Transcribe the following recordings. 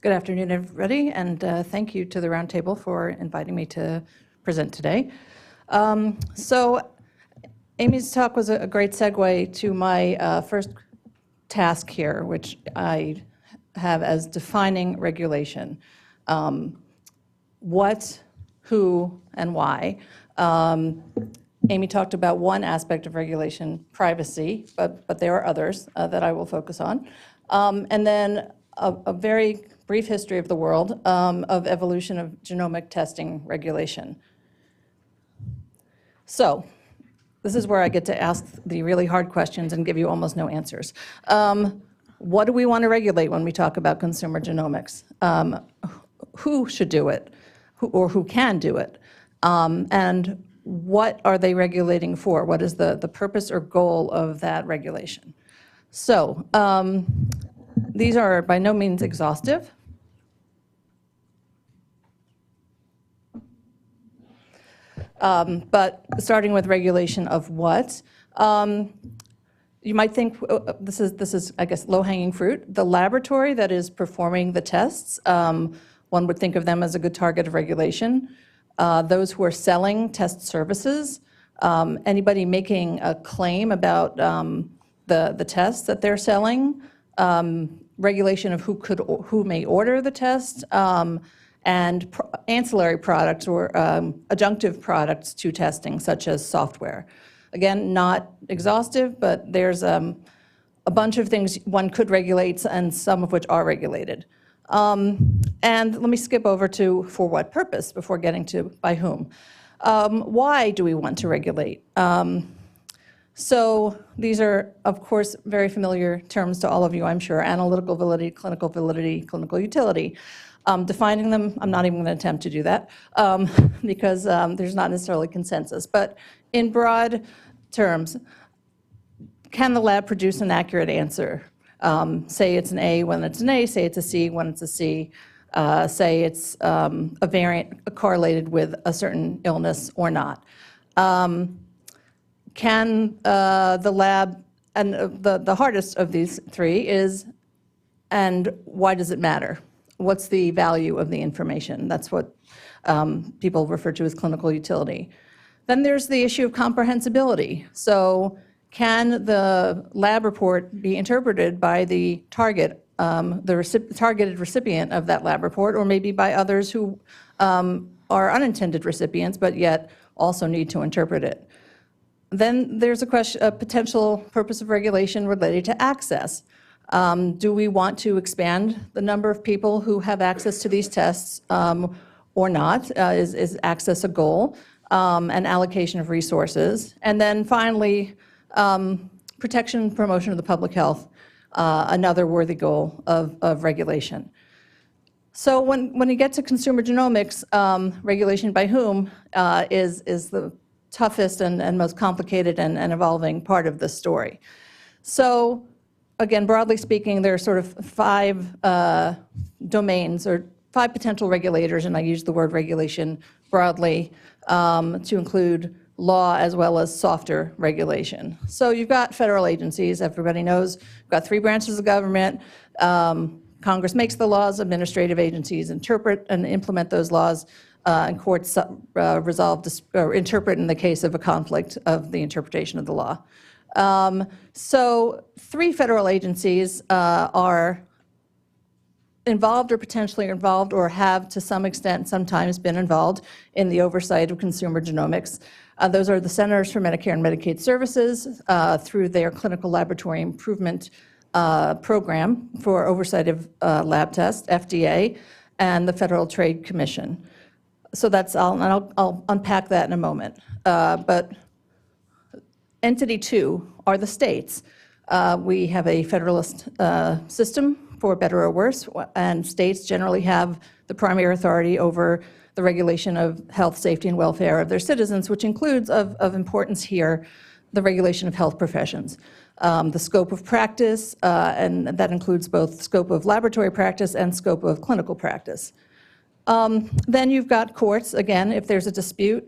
Good afternoon, everybody, and thank you to the Roundtable for inviting me to present today. So Amy's talk was a great segue to my first task here, which I have as defining regulation. What, who, and why. Amy talked about one aspect of regulation, privacy, but there are others that I will focus on. And then a very brief history of the world of evolution of genomic testing regulation. So this is where I get to ask the really hard questions and give you almost no answers. What do we want to regulate when we talk about consumer genomics? Who should do it, or who can do it? And what are they regulating for? What is the purpose or goal of that regulation? So these are by no means exhaustive. But starting with regulation of what? You might think this is, I guess, low-hanging fruit. The laboratory that is performing the tests, one would think of them as a good target of regulation. Those who are selling test services, anybody making a claim about the tests that they're selling, regulation of who may order the test, and ancillary products or adjunctive products to testing, such as software. Again, not exhaustive, but there's a bunch of things one could regulate, and some of which are regulated. And let me skip over to for what purpose before getting to by whom. Why do we want to regulate? So these are, of course, very familiar terms to all of you, I'm sure. Analytical validity, clinical utility. Defining them, I'm not even going to attempt to do that because there's not necessarily consensus. But in broad terms, can the lab produce an accurate answer? Say it's an A when it's an A, say it's a C when it's a C, say it's a variant correlated with a certain illness or not. Can the lab, and the hardest of these three is, and why does it matter? What's the value of the information? That's what people refer to as clinical utility. Then there's the issue of comprehensibility. So can the lab report be interpreted by the target, targeted recipient of that lab report, or maybe by others who are unintended recipients, but yet also need to interpret it? Then there's a potential purpose of regulation related to access. Do we want to expand the number of people who have access to these tests or not? Is access a goal? And allocation of resources. And then finally, protection and promotion of the public health, another worthy goal of regulation. So when you get to consumer genomics, regulation by whom is the toughest and most complicated and evolving part of the story. So again, broadly speaking, there are sort of 5 domains or 5 potential regulators, and I use the word regulation broadly to include law as well as softer regulation. So you've got federal agencies, everybody knows. You've got 3 branches of government. Congress makes the laws, administrative agencies interpret and implement those laws, and courts interpret in the case of a conflict of the interpretation of the law. So 3 federal agencies are involved or potentially involved or have to some extent sometimes been involved in the oversight of consumer genomics. Those are the Centers for Medicare and Medicaid Services through their Clinical Laboratory Improvement Program for Oversight of Lab Tests, FDA, and the Federal Trade Commission. So that's, I'll unpack that in a moment. But entity 2 are the states. We have a federalist system, for better or worse, and states generally have the primary authority over the regulation of health, safety, and welfare of their citizens, which includes, of importance here, the regulation of health professions. The scope of practice, and that includes both scope of laboratory practice and scope of clinical practice. Then you've got courts, again, if there's a dispute,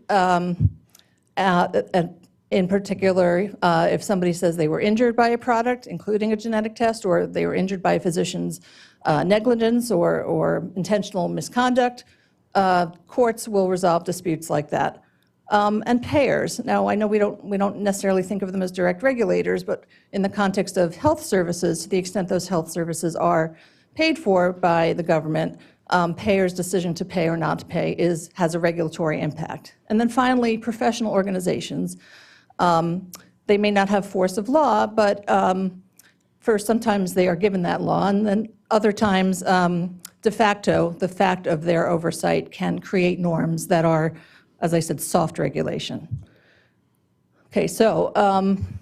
in particular, if somebody says they were injured by a product, including a genetic test, or they were injured by a physician's negligence or intentional misconduct, courts will resolve disputes like that. And payers. Now, I know we don't necessarily think of them as direct regulators, but in the context of health services, to the extent those health services are paid for by the government, payers' decision to pay or not to pay has a regulatory impact. And then finally, professional organizations. They may not have force of law, but first, sometimes they are given that law, and then other times, de facto, the fact of their oversight can create norms that are, as I said, soft regulation. Okay, so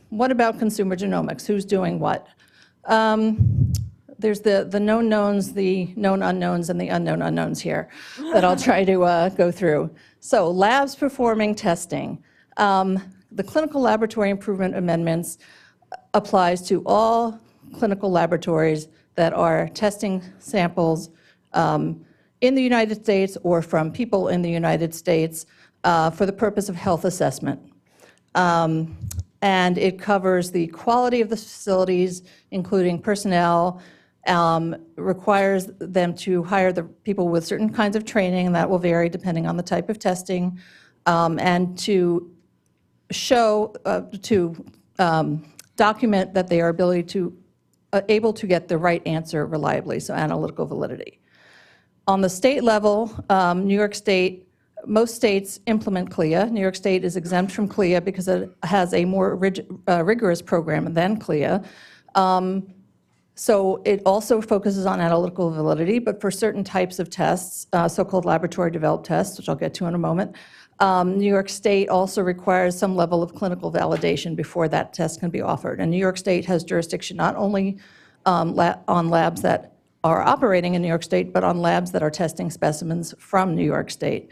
what about consumer genomics? Who's doing what? There's the known knowns, the known unknowns, and the unknown unknowns here that I'll try to go through. So labs performing testing. The Clinical Laboratory Improvement Amendments applies to all clinical laboratories that are testing samples in the United States or from people in the United States for the purpose of health assessment. And it covers the quality of the facilities, including personnel, requires them to hire the people with certain kinds of training, and that will vary depending on the type of testing, and to show, document that they are able to get the right answer reliably, so analytical validity. On the state level, New York State, most states implement CLIA. New York State is exempt from CLIA because it has a more rigorous program than CLIA. So it also focuses on analytical validity, but for certain types of tests, so-called laboratory developed tests, which I'll get to in a moment, New York State also requires some level of clinical validation before that test can be offered. And New York State has jurisdiction not only on labs that are operating in New York State, but on labs that are testing specimens from New York State.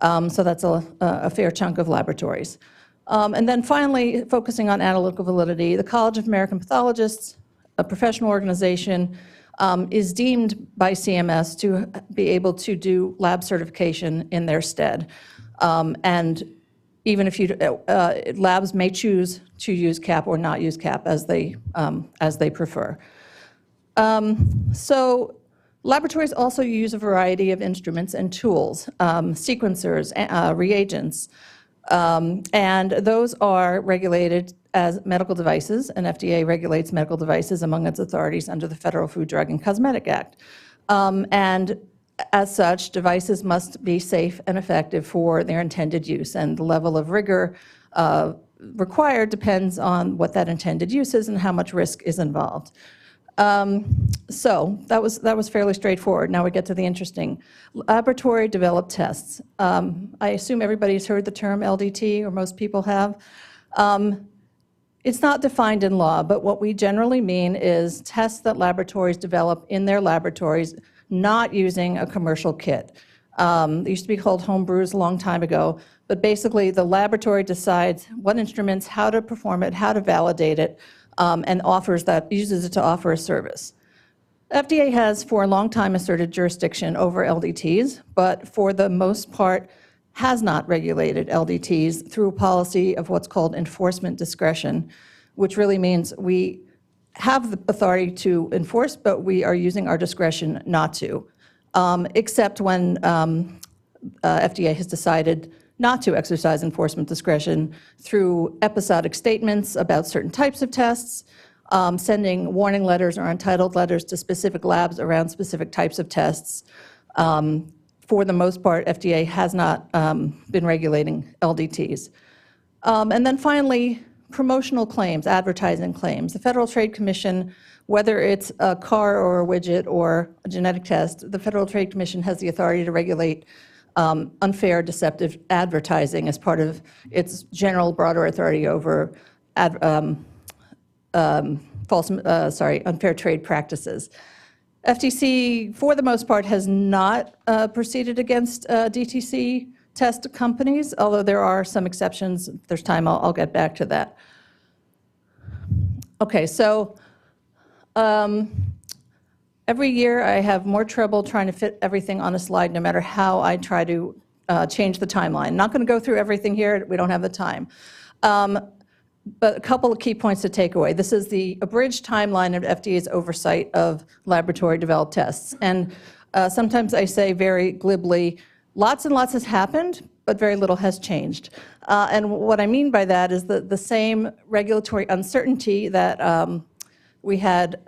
So that's a fair chunk of laboratories. And then finally, focusing on analytical validity, the College of American Pathologists, a professional organization, is deemed by CMS to be able to do lab certification in their stead. And even if labs may choose to use CAP or not use CAP as they prefer. So laboratories also use a variety of instruments and tools, sequencers, reagents, and those are regulated as medical devices, and FDA regulates medical devices among its authorities under the Federal Food, Drug, and Cosmetic Act. And as such, devices must be safe and effective for their intended use, and the level of rigor required depends on what that intended use is and how much risk is involved. So that was fairly straightforward. Now we get to the interesting laboratory developed tests. I assume everybody's heard the term LDT, or most people have. It's not defined in law, but what we generally mean is tests that laboratories develop in their laboratories, not using a commercial kit. It used to be called home brews a long time ago, but basically the laboratory decides what instruments, how to perform it, how to validate it, and uses it to offer a service. FDA has for a long time asserted jurisdiction over LDTs, but for the most part has not regulated LDTs through a policy of what's called enforcement discretion, which really means we have the authority to enforce, but we are using our discretion not to, except when FDA has decided not to exercise enforcement discretion through episodic statements about certain types of tests, sending warning letters or untitled letters to specific labs around specific types of tests. For the most part, FDA has not been regulating LDTs. And then finally, promotional claims, advertising claims. The Federal Trade Commission, whether it's a car or a widget or a genetic test, the Federal Trade Commission has the authority to regulate unfair, deceptive advertising as part of its general broader authority over unfair trade practices. FTC, for the most part, has not proceeded against DTC test companies, although there are some exceptions. If there's time, I'll get back to that. Okay, so every year I have more trouble trying to fit everything on a slide, no matter how I try to change the timeline. Not going to go through everything here. We don't have the time. but a couple of key points to take away. This is the abridged timeline of FDA's oversight of laboratory-developed tests. And sometimes I say very glibly, lots and lots has happened, but very little has changed. And what I mean by that is that the same regulatory uncertainty that we had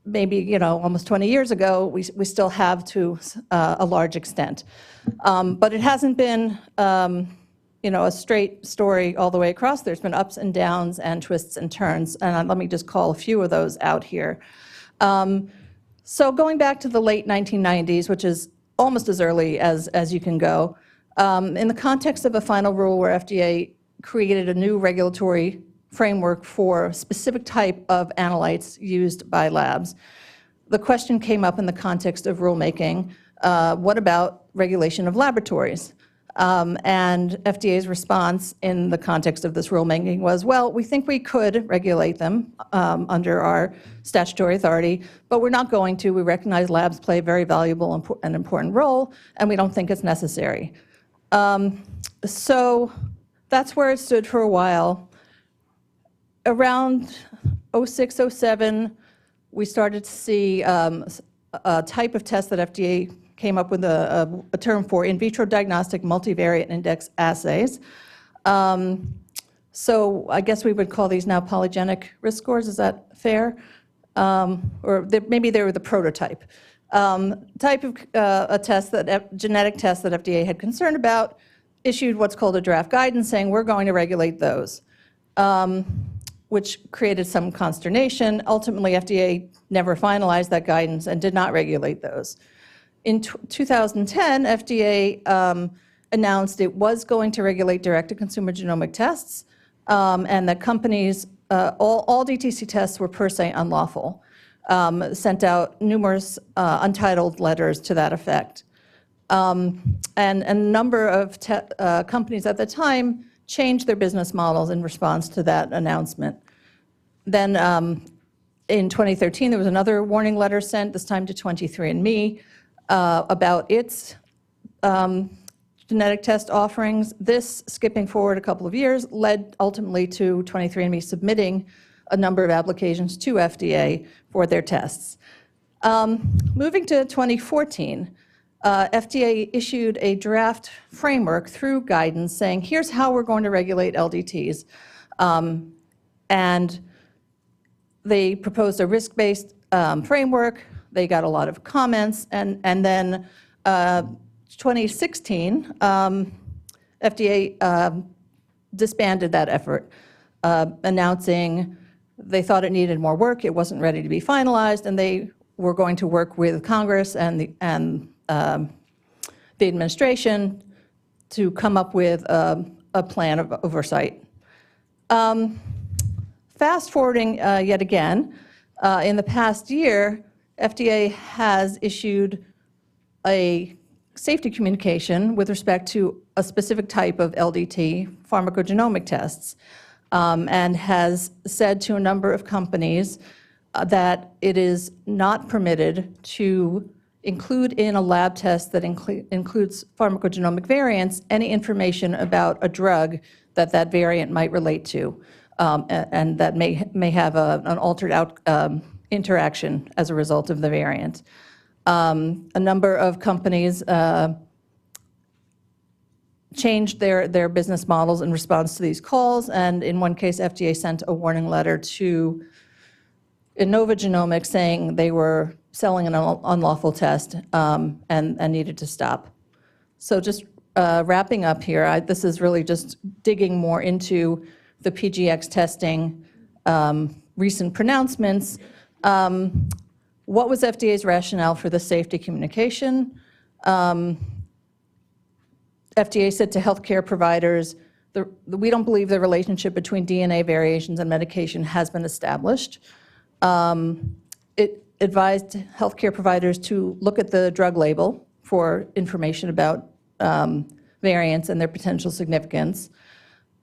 maybe, almost 20 years ago, we still have to a large extent. But it hasn't been, a straight story all the way across. There's been ups and downs and twists and turns, and let me just call a few of those out here. So going back to the late 1990s, which is almost as early as you can go, in the context of a final rule where FDA created a new regulatory framework for specific type of analytes used by labs, the question came up in the context of rulemaking, what about regulation of laboratories? And FDA's response in the context of this rulemaking was, well, we think we could regulate them under our statutory authority, but we're not going to. We recognize labs play a very valuable and important role, and we don't think it's necessary. So that's where it stood for a while. Around 06, 07, we started to see a type of test that FDA came up with a term for, in vitro diagnostic multivariate index assays. So I guess we would call these now polygenic risk scores. Is that fair? Maybe they were the prototype. Type of a test genetic test that FDA had concern about, issued what's called a draft guidance saying we're going to regulate those, which created some consternation. Ultimately, FDA never finalized that guidance and did not regulate those. In 2010, FDA announced it was going to regulate direct-to-consumer genomic tests, and that companies, all DTC tests were per se unlawful, sent out numerous untitled letters to that effect. And a number of companies at the time changed their business models in response to that announcement. Then in 2013, there was another warning letter sent, this time to 23andMe, about its genetic test offerings. This, skipping forward a couple of years, led ultimately to 23andMe submitting a number of applications to FDA for their tests. Moving to 2014, FDA issued a draft framework through guidance saying, here's how we're going to regulate LDTs. And they proposed a risk-based framework. They got a lot of comments, and then 2016, FDA disbanded that effort, announcing they thought it needed more work, it wasn't ready to be finalized, and they were going to work with Congress and the administration to come up with a plan of oversight. Fast forwarding yet again, in the past year, FDA has issued a safety communication with respect to a specific type of LDT, pharmacogenomic tests, and has said to a number of companies that it is not permitted to include in a lab test that includes pharmacogenomic variants any information about a drug that variant might relate to, and that may have an altered interaction as a result of the variant. A number of companies changed their business models in response to these calls, and in one case, FDA sent a warning letter to Innova Genomics saying they were selling an unlawful test and needed to stop. So just wrapping up here, this is really just digging more into the PGX testing recent pronouncements. What was FDA's rationale for the safety communication? FDA said to healthcare providers, we don't believe the relationship between DNA variations and medication has been established. It advised healthcare providers to look at the drug label for information about variants and their potential significance,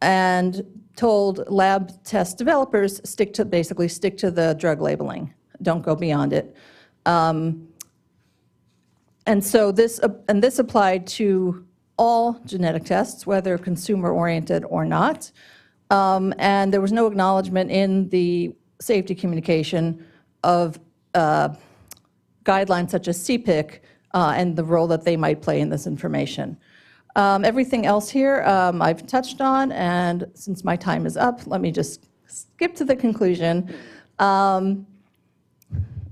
and told lab test developers basically stick to the drug labeling. Don't go beyond it. And so this applied to all genetic tests, whether consumer-oriented or not. And there was no acknowledgement in the safety communication of guidelines such as CPIC and the role that they might play in this information. Everything else here I've touched on, and since my time is up, let me just skip to the conclusion.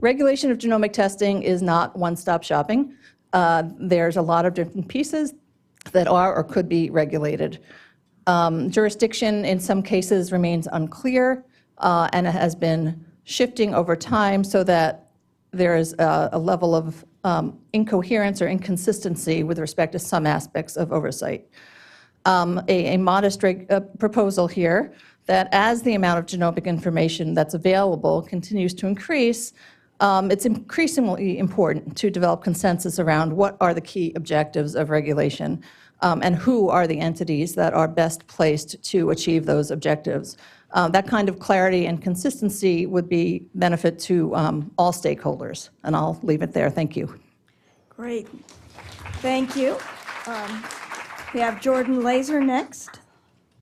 Regulation of genomic testing is not one-stop shopping. There's a lot of different pieces that are or could be regulated. Jurisdiction in some cases remains unclear, and it has been shifting over time so that there is a level of incoherence or inconsistency with respect to some aspects of oversight. A modest proposal here that as the amount of genomic information that's available continues to increase, it's increasingly important to develop consensus around what are the key objectives of regulation and who are the entities that are best placed to achieve those objectives. That kind of clarity and consistency would be benefit to all stakeholders. And I'll leave it there. Thank you. Great. Thank you. We have Jordan Laser next.